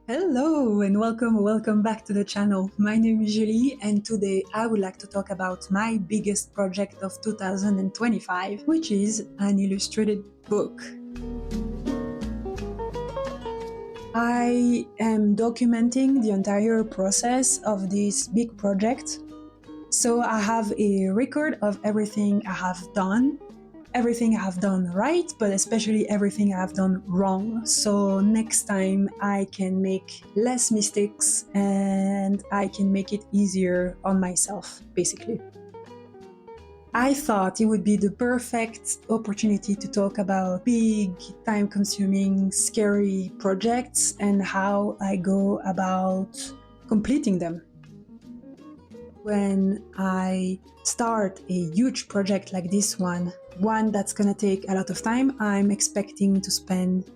Hello and welcome back to the channel. My name is Julie and today I would like to talk about my biggest project of 2025, which is an illustrated book. I am documenting the entire process of this big project. So I have a record of everything I have done, everything I have done right, but especially everything I have done wrong. So next time I can make less mistakes and I can make it easier on myself, basically. I thought it would be the perfect opportunity to talk about big, time consuming, scary projects and how I go about completing them. When I start a huge project like this one that's gonna take a lot of time, I'm expecting to spend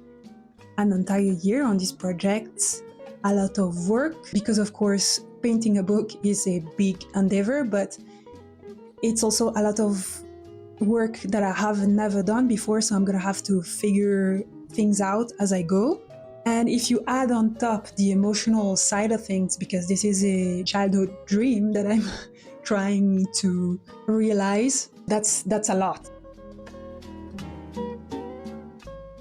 an entire year on this project, a lot of work, because of course painting a book is a big endeavor, but it's also a lot of work that I have never done before, so I'm gonna have to figure things out as I go. And if you add on top the emotional side of things, because this is a childhood dream that I'm trying to realize, that's a lot.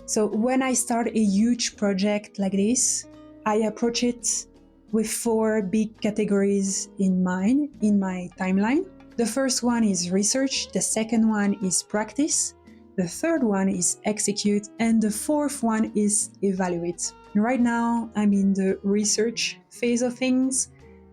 So when I start a huge project like this, I approach it with 4 big categories in mind in my timeline. The first one is research, the second one is practice, the third one is execute, and the fourth one is evaluate. Right now, I'm in the research phase of things,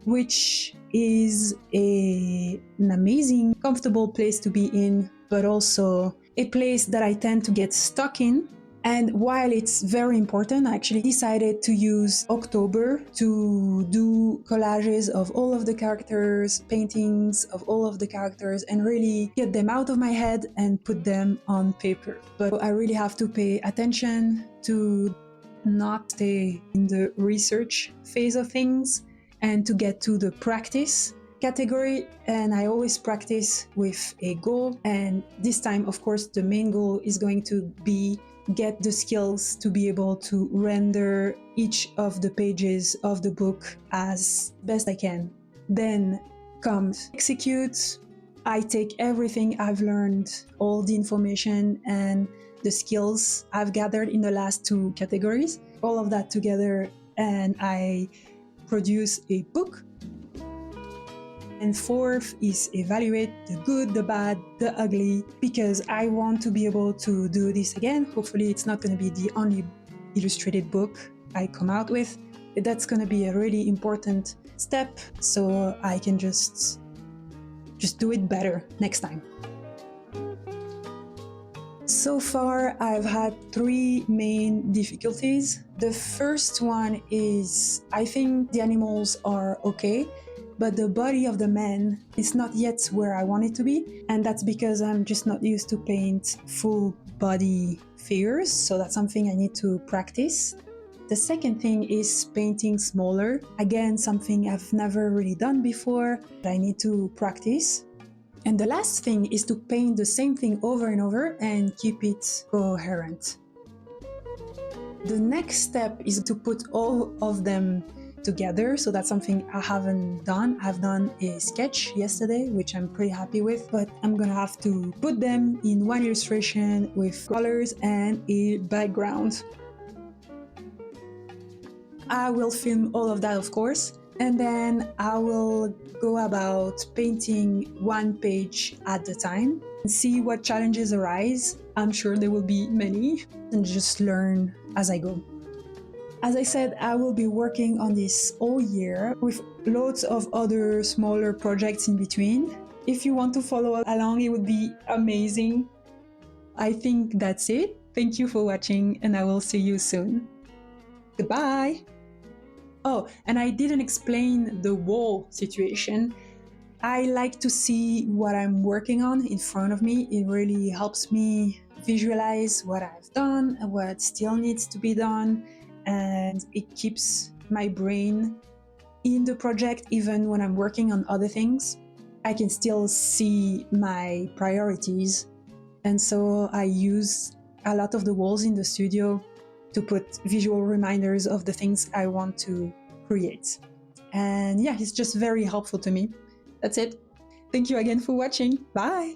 which is an amazing, comfortable place to be in, but also a place that I tend to get stuck in. And while it's very important, I actually decided to use October to do collages of all of the characters, paintings of all of the characters, and really get them out of my head and put them on paper. But I really have to pay attention to not stay in the research phase of things and to get to the practice category. And I always practice with a goal. And this time, of course, the main goal is going to be get the skills to be able to render each of the pages of the book as best I can. Then comes execute. I take everything I've learned, all the information and the skills I've gathered in the last 2 categories, all of that together, and I produce a book. And fourth is evaluate the good, the bad, the ugly, because I want to be able to do this again. Hopefully it's not going to be the only illustrated book I come out with. That's going to be a really important step, so I can just do it better next time. So far, I've had 3 main difficulties. The first one is I think the animals are okay, but the body of the man is not yet where I want it to be, and that's because I'm just not used to paint full body figures, so that's something I need to practice. The second thing is painting smaller. Again, something I've never really done before, but I need to practice. And the last thing is to paint the same thing over and over and keep it coherent. The next step is to put all of them together, so that's something I haven't done. I've done a sketch yesterday, which I'm pretty happy with, but I'm gonna have to put them in one illustration with colors and a background. I will film all of that, of course, and then I will go about painting 1 page at a time and see what challenges arise. I'm sure there will be many, and just learn as I go. As I said, I will be working on this all year with loads of other smaller projects in between. If you want to follow along, it would be amazing. I think that's it. Thank you for watching, and I will see you soon. Goodbye! Oh, and I didn't explain the wall situation. I like to see what I'm working on in front of me. It really helps me visualize what I've done and what still needs to be done, and it keeps my brain in the project even when I'm working on other things. I can still see my priorities, and so I use a lot of the walls in the studio to put visual reminders of the things I want to create. And yeah, it's just very helpful to me. That's it. Thank you again for watching. Bye.